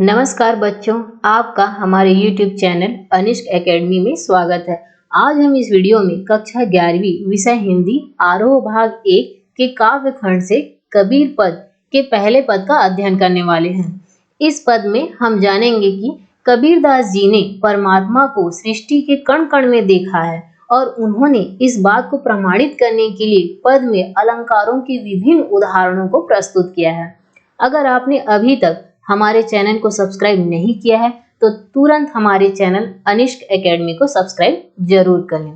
नमस्कार बच्चों, आपका हमारे YouTube चैनल अनिष्क एकेडमी में स्वागत है। आज हम इस वीडियो में कक्षा 11वीं विषय हिंदी आरोह भाग 1 के काव्य खंड से कबीर पद के पहले पद का अध्ययन करने वाले हैं। इस पद में हम जानेंगे कि कबीरदास जी ने परमात्मा को सृष्टि के कण कण में देखा है और उन्होंने इस बात को प्रमाणित करने के लिए पद में अलंकारों के विभिन्न उदाहरणों को प्रस्तुत किया है। अगर आपने अभी तक हमारे चैनल को सब्सक्राइब नहीं किया है तो तुरंत हमारे चैनल अनिष्क एकेडमी को सब्सक्राइब जरूर करें।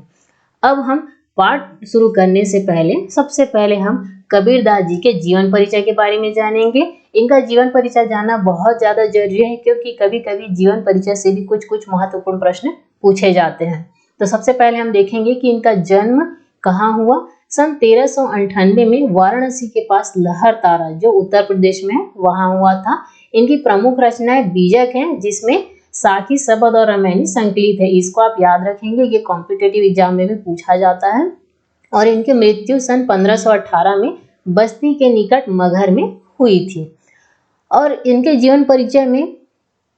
अब हम पाठ शुरू करने से पहले सबसे पहले हम कबीरदास जी के जीवन परिचय के बारे में जानेंगे। इनका जीवन परिचय जानना बहुत ज़्यादा जरूरी है क्योंकि कभी कभी जीवन परिचय से भी कुछ महत्वपूर्ण प्रश्न पूछे जाते हैं। तो सबसे पहले हम देखेंगे कि इनका जन्म कहाँ हुआ। सन 1398 में वाराणसी के पास लहरतारा जो उत्तर प्रदेश में है वहाँ हुआ था। इनकी प्रमुख रचनाएं बीजक हैं जिसमें साखी शबद और रामायणी संकलित है। इसको आप याद रखेंगे, ये कॉम्पिटिटिव एग्जाम में भी पूछा जाता है। और इनकी मृत्यु सन 1518 में बस्ती के निकट मगहर में हुई थी। और इनके जीवन परिचय में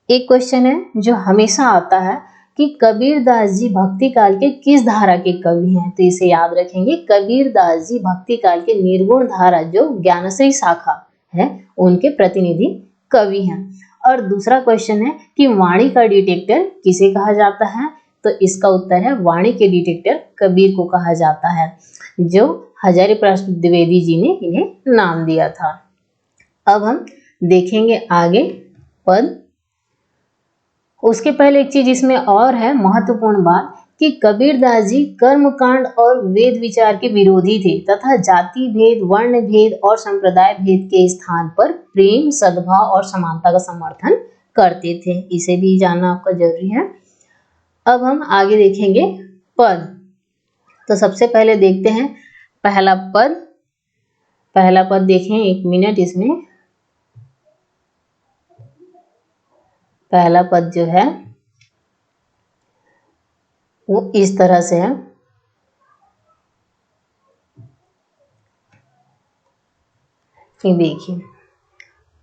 एक क्वेश्चन है जो हमेशा आता है कि कबीरदास जी भक्ति काल के किस धारा के कवि हैं, तो इसे याद रखेंगे। कबीरदास जी भक्ति काल के निर्गुण धारा जो ज्ञानश्री शाखा है उनके प्रतिनिधि कवि हैं। और दूसरा क्वेश्चन है कि वाणी का डिटेक्टर किसे कहा जाता है, तो इसका उत्तर है वाणी के डिटेक्टर कबीर को कहा जाता है, जो हजारी प्रसाद द्विवेदी जी ने इन्हें नाम दिया था। अब हम देखेंगे आगे पद। उसके पहले एक चीज इसमें और है महत्वपूर्ण बात कि कबीरदास जी कर्मकांड और वेद विचार के विरोधी थे तथा जाति भेद, वर्ण भेद और संप्रदाय भेद के स्थान पर प्रेम, सद्भाव और समानता का समर्थन करते थे। इसे भी जानना आपका जरूरी है। अब हम आगे देखेंगे पद। तो सबसे पहले देखते हैं पहला पद। पहला पद देखें, एक मिनट। इसमें पहला पद जो है वो इस तरह से है। देखिए,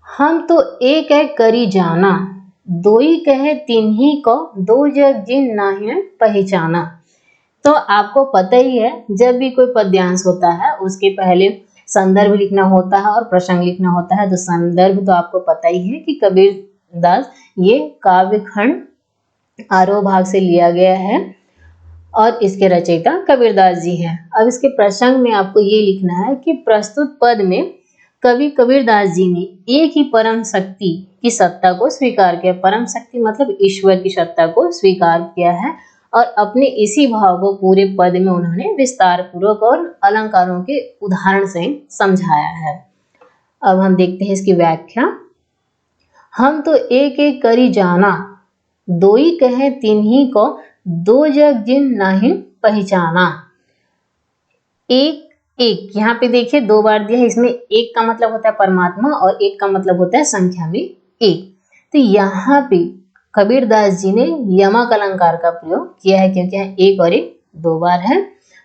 हम तो एक एक करी जाना, दोई कहे तिन्ही को, दो जग जिन नाहिन पहचाना। तो आपको पता ही है जब भी कोई पद्यांश होता है उसके पहले संदर्भ लिखना होता है और प्रसंग लिखना होता है। तो संदर्भ तो आपको पता ही है कि कबीरदास ये काव्य खंड आरोह भाग से लिया गया है और इसके रचयिता कबीरदास जी हैं। अब इसके प्रसंग में आपको ये लिखना है कि प्रस्तुत पद में कवि कबीरदास जी ने एक ही परम शक्ति की सत्ता को स्वीकार किया। परम शक्ति मतलब ईश्वर की सत्ता को स्वीकार किया है और अपने इसी भाव को पूरे पद में उन्होंने विस्तार पूर्वक और अलंकारों के उदाहरण से समझाया है। अब हम देखते हैं इसकी व्याख्या। हम तो एक एक करी जाना, दोई कहे तिन्ही को, दो जग जिन नाहिन पहचाना। एक एक यहाँ पे देखिए दो बार दिया है। इसमें एक का मतलब होता है परमात्मा और एक का मतलब होता है संख्या में एक। तो यहाँ पे कबीरदास जी ने यमक अलंकार का प्रयोग किया है क्योंकि यहाँ एक और एक दो बार है।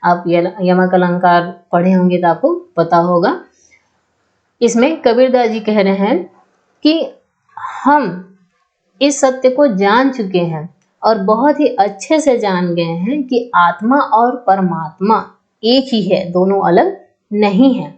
आप यमक अलंकार पढ़े होंगे तो आपको पता होगा। इसमें कबीरदास जी कह रहे हैं कि हम इस सत्य को जान चुके हैं और बहुत ही अच्छे से जान गए हैं कि आत्मा और परमात्मा एक ही है, दोनों अलग नहीं है।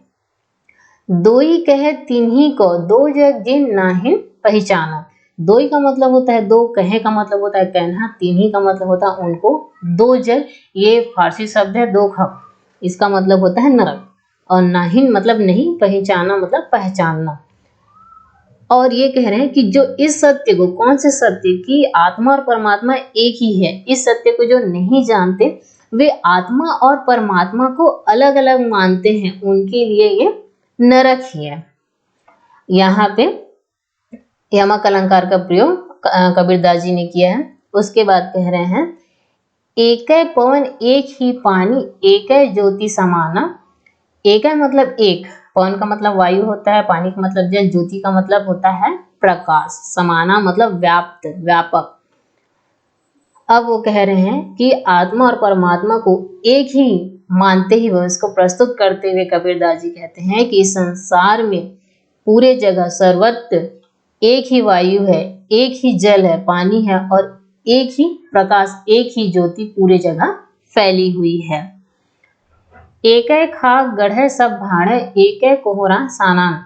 दोई कहे तिन्ही को, दो जग जिन नाहिन पहचाना। दोई का मतलब होता है दो, कहे का मतलब होता है कहना, तिन्ही का मतलब होता है उनको, दो जग ये फारसी शब्द है दो खप, इसका मतलब होता है नरक, और नाहिन मतलब नहीं, पहचाना मतलब पहचानना। और ये कह रहे हैं कि जो इस सत्य को, कौन से सत्य की आत्मा और परमात्मा एक ही है, इस सत्य को जो नहीं जानते वे आत्मा और परमात्मा को अलग अलग मानते हैं, उनके लिए ये नरक ही है। यहाँ पे यमक अलंकार का प्रयोग कबीरदास जी ने किया है। उसके बाद कह रहे हैं एक पवन एक ही पानी, एक ज्योति समाना। एक मतलब एक, पवन का मतलब वायु होता है, पानी का मतलब जल, ज्योति का मतलब होता है प्रकाश, समाना मतलब व्याप्त, व्यापक। अब वो कह रहे हैं कि आत्मा और परमात्मा को एक ही मानते ही वह इसको प्रस्तुत करते हुए कबीरदास जी कहते हैं कि इस संसार में पूरे जगह सर्वत्र एक ही वायु है, एक ही जल है, पानी है, और एक ही प्रकाश, एक ही ज्योति पूरे जगह फैली हुई है। एकै खाक गढ़े सब भाड़े, एकै कोहरा सानान।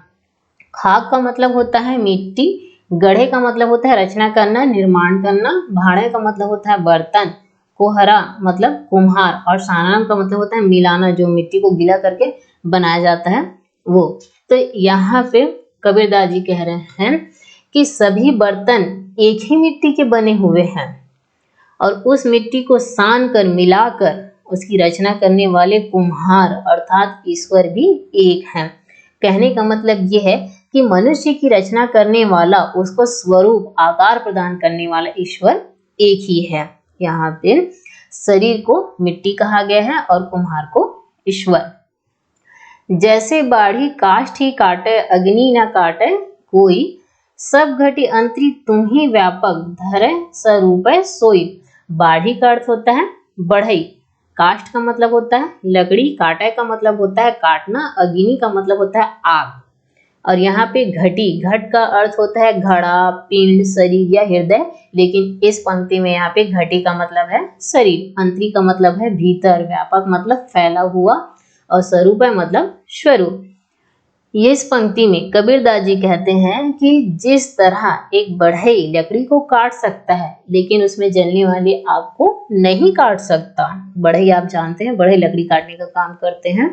खाक का मतलब होता है मिट्टी, गढ़े का मतलब होता है रचना करना, निर्माण करना, भाड़े का मतलब होता है बर्तन, कोहरा मतलब कुम्हार, और सानान का मतलब होता है मिलाना, जो मिट्टी को गीला करके बनाया जाता है वो। तो यहाँ पे कबीरदास जी कह रहे हैं कि सभी बर्तन एक ही मिट्टी के बने हुए हैं और उस मिट्टी को सान कर मिलाकर उसकी रचना करने वाले कुम्हार अर्थात ईश्वर भी एक हैं। कहने का मतलब ये है कि मनुष्य की रचना करने वाला, उसको स्वरूप आकार प्रदान करने वाला ईश्वर एक ही है। यहाँ पे शरीर को मिट्टी कहा गया है और कुम्हार को ईश्वर। जैसे बाढ़ी काष्ठ ही काटे, अग्नि न काटे कोई, सब घटी अंतरी तुम ही व्यापक, धरे स्वरूप सोई। बाढ़ी का अर्थ होता है बढ़ई, काष्ठ का मतलब होता है लकड़ी, काटे का मतलब होता है काटना, अग्नि का मतलब होता है आग, और यहाँ पे घटी, घट का अर्थ होता है घड़ा, पिंड, शरीर या हृदय, लेकिन इस पंक्ति में यहाँ पे घटी का मतलब है शरीर, अंतरी का मतलब है भीतर, व्यापक मतलब फैला हुआ, और स्वरूप मतलब स्वरूप। ये इस पंक्ति में कबीरदास जी कहते हैं कि जिस तरह एक बढ़ई लकड़ी को काट सकता है लेकिन उसमें जलने वाली आग को नहीं काट सकता। बढ़ई आप जानते हैं, बढ़ई लकड़ी काटने का काम करते हैं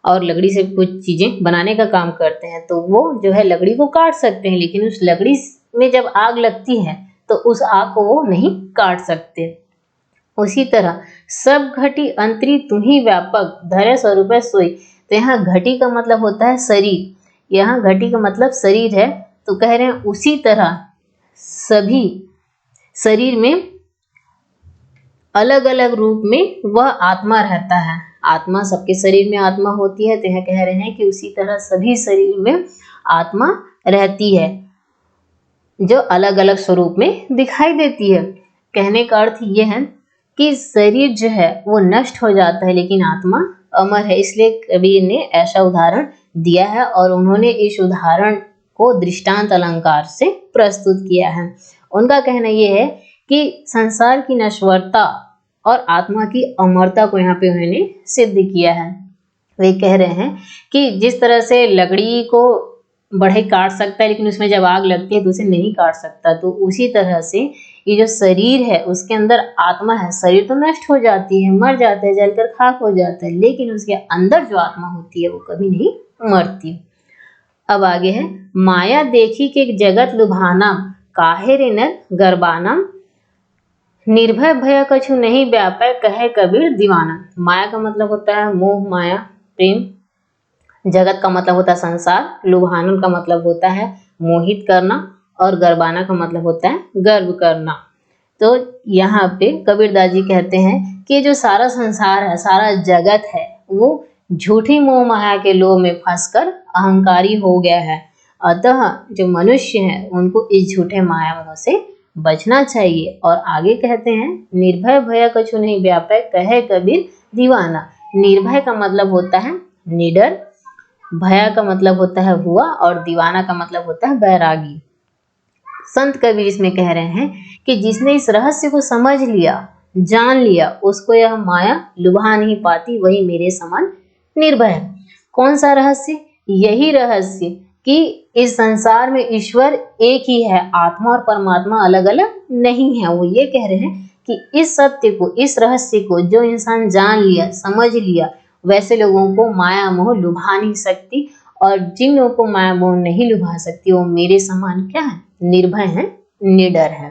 और लकड़ी से कुछ चीजें बनाने का काम करते हैं, तो वो जो है लकड़ी को काट सकते हैं, लेकिन उस लकड़ी में जब आग लगती है तो उस आग को वो नहीं काट सकते। उसी तरह सब घटी अंतरी तुम्ही व्यापक, धरे स्वरूप सोई। तो यहाँ घटी का मतलब होता है शरीर, यहाँ घटी का मतलब शरीर है, तो कह रहे हैं उसी तरह सभी शरीर में अलग अलग रूप में वह आत्मा रहता है। आत्मा, सबके शरीर में आत्मा होती है, तो यह कह रहे हैं कि उसी तरह सभी शरीर में आत्मा रहती है जो अलग अलग स्वरूप में दिखाई देती है। कहने का अर्थ यह है कि शरीर जो है वो नष्ट हो जाता है लेकिन आत्मा अमर है। इसलिए कबीर ने ऐसा उदाहरण दिया है और उन्होंने इस उदाहरण को दृष्टांत अलंकार से प्रस्तुत किया है। उनका कहना यह है कि संसार की नश्वरता और आत्मा की अमरता को यहाँ पे उन्होंने सिद्ध किया है। वे कह रहे हैं कि जिस तरह से लकड़ी को बढ़ई काट सकता है लेकिन उसमें जब आग लगती है तो उसे नहीं काट सकता, तो उसी तरह से ये जो शरीर है उसके अंदर आत्मा है, शरीर तो नष्ट हो जाती है, मर जाता है, जलकर खाक हो जाता है, लेकिन उसके अंदर जो आत्मा होती है वो कभी नहीं मरती। अब आगे है, माया देखी के जगत लुभाना, काहे रे नर गरबाना, निर्भय भय कछु नहीं व्यापै, कहे कबीर दीवाना। माया का मतलब होता है मोह, माया, प्रेम। जगत का मतलब होता है संसार, लुभानन का मतलब होता है मोहित करना, और गरबाना का मतलब होता है गर्व करना। तो यहाँ पे कबीरदास जी कहते हैं कि जो सारा संसार है, सारा जगत है, वो झूठी मोह माया के लोभ में फंसकर अहंकारी हो गया है। अतः जो मनुष्य है उनको इस झूठे माया मोह से बचना चाहिए। और आगे कहते हैं, निर्भय भय कछु नहीं व्यापै, कहे कबीर दीवाना। निर्भय का मतलब होता है निडर, भया का मतलब होता है हुआ, और दीवाना का मतलब होता है बैरागी। संत कबीर इसमें कह रहे हैं कि जिसने इस रहस्य को समझ लिया, जान लिया, उसको यह माया लुभा नहीं पाती, वही मेरे समान निर्भय है। कौन सा रहस्य? यही रहस्य कि इस संसार में ईश्वर एक ही है, आत्मा और परमात्मा अलग अलग नहीं है। वो ये कह रहे हैं कि इस सत्य को, इस रहस्य को जो इंसान जान लिया, समझ लिया, वैसे लोगों को माया मोह लुभा नहीं सकती, और जिन लोगों को माया मोह नहीं लुभा सकती वो मेरे समान क्या है? निर्भय है, निडर है।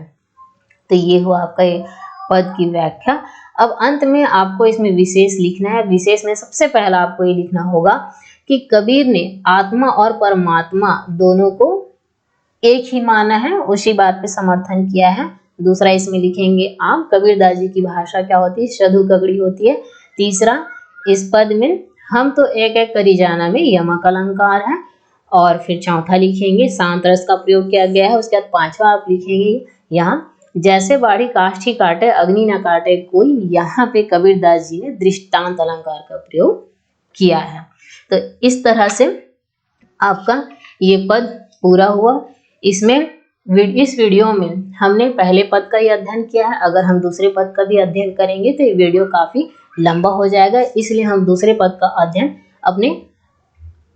तो ये हुआ आपका ये पद की व्याख्या। अब अंत में आपको इसमें विशेष लिखना है। विशेष में सबसे पहला आपको ये लिखना होगा कि कबीर ने आत्मा और परमात्मा दोनों को एक ही माना है, उसी बात पे समर्थन किया है। दूसरा इसमें लिखेंगे आप, कबीरदास जी की भाषा क्या होती है? शधु कगड़ी होती है। तीसरा, इस पद में हम तो एक एक करी जाना में यमक अलंकार है। और फिर चौथा लिखेंगे शांत रस का प्रयोग किया गया है। उसके बाद पांचवा आप लिखेंगे यहाँ, जैसे बाढ़ी काष्ठ ही काटे अग्नि न काटे कोई। यहाँ पे कबीरदास जी ने दृष्टांत अलंकार का प्रयोग किया है। तो इस तरह से आपका ये पद पूरा हुआ। इस वीडियो में हमने पहले पद का ही अध्ययन किया है। अगर हम दूसरे पद का भी अध्ययन करेंगे तो ये वीडियो काफ़ी लंबा हो जाएगा, इसलिए हम दूसरे पद का अध्ययन अपने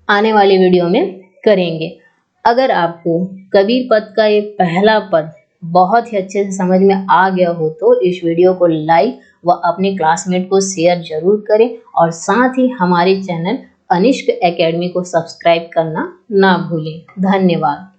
आने वाले वीडियो में करेंगे। अगर आपको कबीर पद का ये पहला पद बहुत ही अच्छे से समझ में आ गया हो तो इस वीडियो को लाइक व अपने क्लासमेट को शेयर जरूर करें और साथ ही हमारे चैनल अनिष्क एकेडमी को सब्सक्राइब करना ना भूलें। धन्यवाद।